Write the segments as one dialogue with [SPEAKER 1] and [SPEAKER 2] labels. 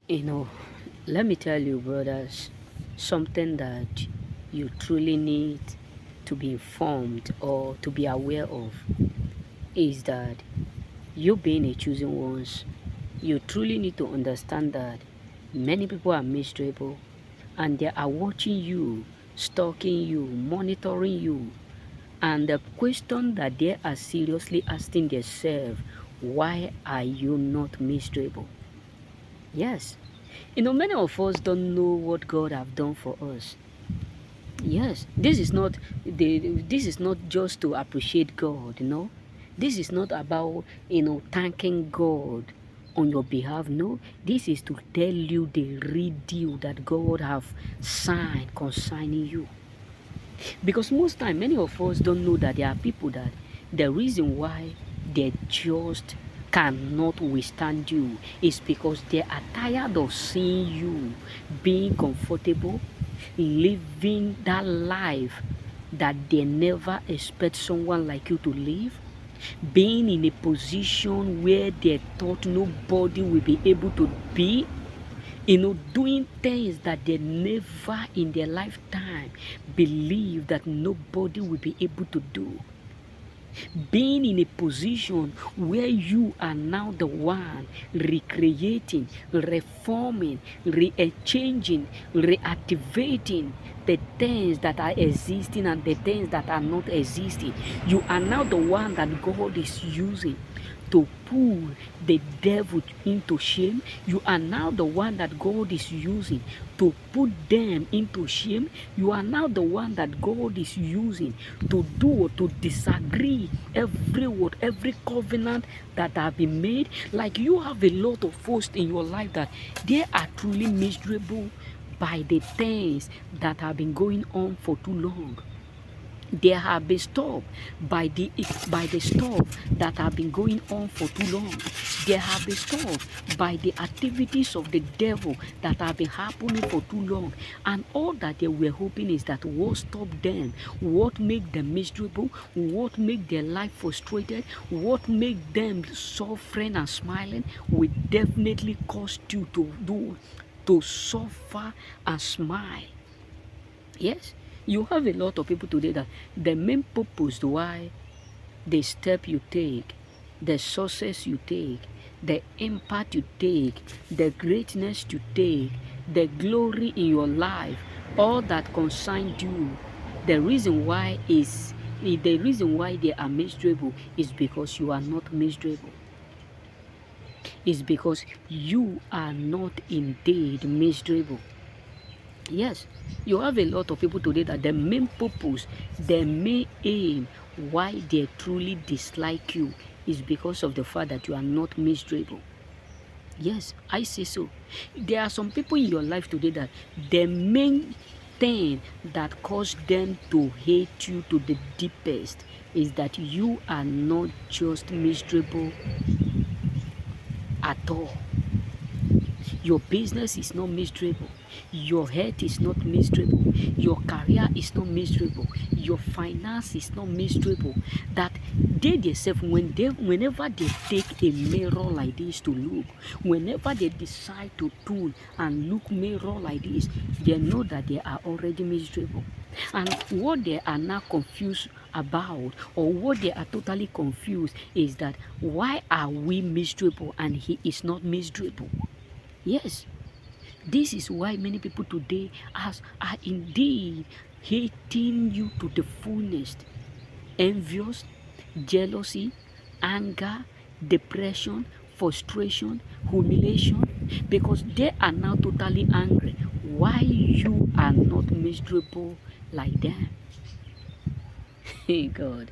[SPEAKER 1] You know, let me tell you, brothers, something that you truly need to be informed or to be aware of is that you being a chosen ones, you truly need to understand that many people are miserable and they are watching you, stalking you, monitoring you. And the question that they are seriously asking themselves, why are you not miserable? Yes. Many of us don't know what God have done for us. Yes, this is not just to appreciate God, This is not about, thanking God on your behalf. No, this is to tell you the real deal that God have signed concerning you. Because most time, many of us don't know that there are people that the reason why they just cannot withstand you is because they are tired of seeing you being comfortable, living that life that they never expect someone like you to live, being in a position where they thought nobody will be able to be, doing things that they never in their lifetime believe that nobody will be able to do. Being in a position where you are now the one recreating, reforming, re-changing, reactivating the things that are existing and the things that are not existing. You are now the one that God is using to put the devil into shame. You are now the one that God is using to put them into shame. You are now the one that God is using to do or to disagree every word, every covenant that have been made. Like you have a lot of folks in your life that they are truly miserable by the things that have been going on for too long. They have been stopped by the stuff that have been going on for too long. They have been stopped by the activities of the devil that have been happening for too long. And all that they were hoping is that what stopped them, what make them miserable, what make their life frustrated, what make them suffering and smiling will definitely cause you to suffer and smile. Yes, you have a lot of people today that the main purpose why the step you take, the success you take, the impact you take, the greatness you take, the glory in your life, all that concerns you, the reason why they are miserable is because you are not miserable. It's because you are not indeed miserable. Yes, you have a lot of people today that the main purpose, the main aim why they truly dislike you is because of the fact that you are not miserable. Yes, I say so. There are some people in your life today that the main thing that caused them to hate you to the deepest is that you are not just miserable at all. Your business is not miserable. Your health is not miserable. Your career is not miserable. Your finance is not miserable. That they themselves, whenever they take a mirror like this to look, whenever they decide to tune and look mirror like this, they know that they are already miserable. And what they are now confused about, or what they are totally confused, is that why are we miserable and he is not miserable? Yes, this is why many people today are indeed hating you to the fullest. Envious, jealousy, anger, depression, frustration, humiliation, because they are now totally angry. Why you are not miserable like them? Hey God.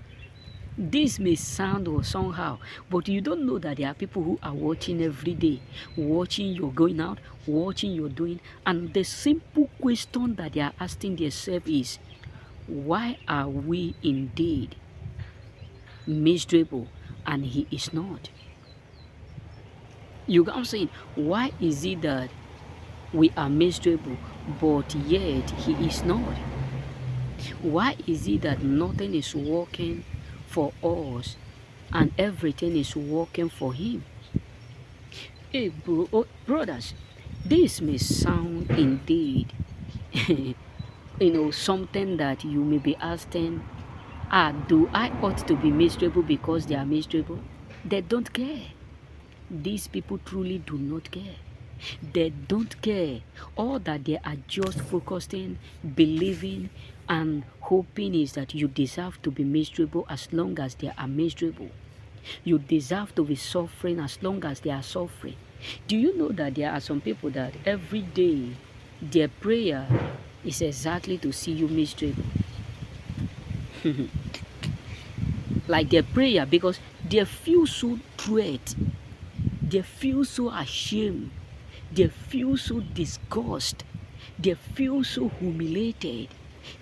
[SPEAKER 1] This may sound or somehow, but you don't know that there are people who are watching every day, watching you going out, watching you doing, and the simple question that they are asking themselves is, why are we indeed miserable and he is not? You get what I'm saying? Why is it that we are miserable, but yet he is not? Why is it that nothing is working for us and everything is working for him? Hey, brothers, This may sound indeed, something that you may be asking, do I ought to be miserable because they are miserable? They don't care. These people truly do not care. They don't care. All that they are just focusing, believing, and hoping is that you deserve to be miserable as long as they are miserable. You deserve to be suffering as long as they are suffering. Do you know that there are some people that every day their prayer is exactly to see you miserable? Like their prayer, because they feel so dread, they feel so ashamed, they feel so disgusted, they feel so humiliated,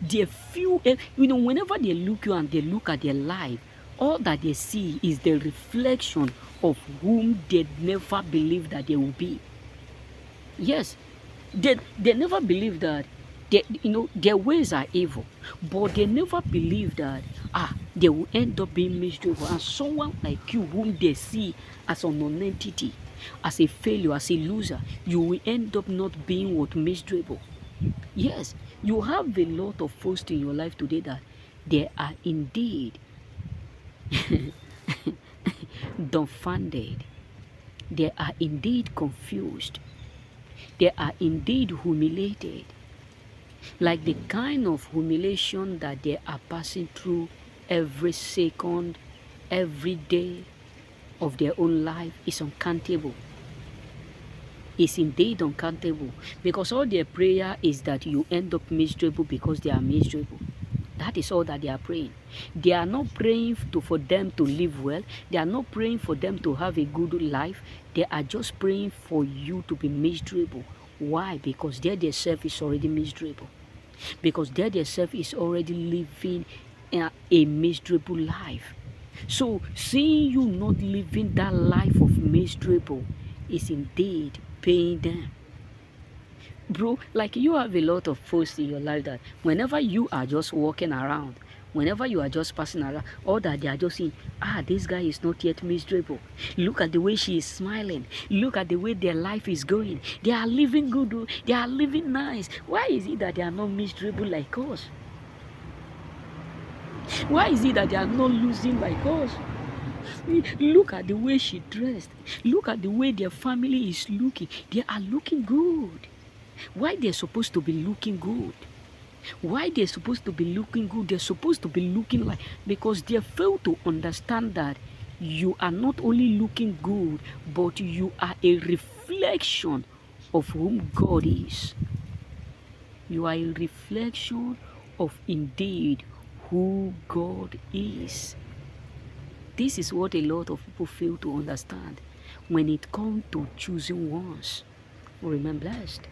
[SPEAKER 1] they feel, whenever they look you and they look at their life, all that they see is the reflection of whom they never believed that they will be. Yes, they never believe that their ways are evil, but they never believe that they will end up being miserable. And someone like you, whom they see as an non-entity, as a failure, as a loser, you will end up not being what miserable. Yes, you have a lot of folks in your life today that they are indeed dumbfounded. They are indeed confused. They are indeed humiliated. Like the kind of humiliation that they are passing through every second, every day of their own life is uncountable. Is indeed uncountable, because all their prayer is that you end up miserable because they are miserable. That is all that they are praying. They are not praying for them to live well. They are not praying for them to have a good life. They are just praying for you to be miserable. Why? Because they themselves is already miserable. Because they themselves is already living a miserable life. So seeing you not living that life of miserable is indeed paying them. Bro, like you have a lot of folks in your life that whenever you are just walking around, whenever you are just passing around, all that they are just saying, this guy is not yet miserable. Look at the way she is smiling. Look at the way their life is going. They are living good. They are living nice. Why is it that they are not miserable like us? Why is it that they are not losing like us? Look at the way she dressed. Look at the way their family is looking. They are looking good. Why they're supposed to be looking good? Why they're supposed to be looking good? They're supposed to be looking like, because they fail to understand that you are not only looking good, but you are a reflection of whom God is. You are a reflection of indeed who God is. This is what a lot of people fail to understand when it comes to choosing ones. Remain blessed.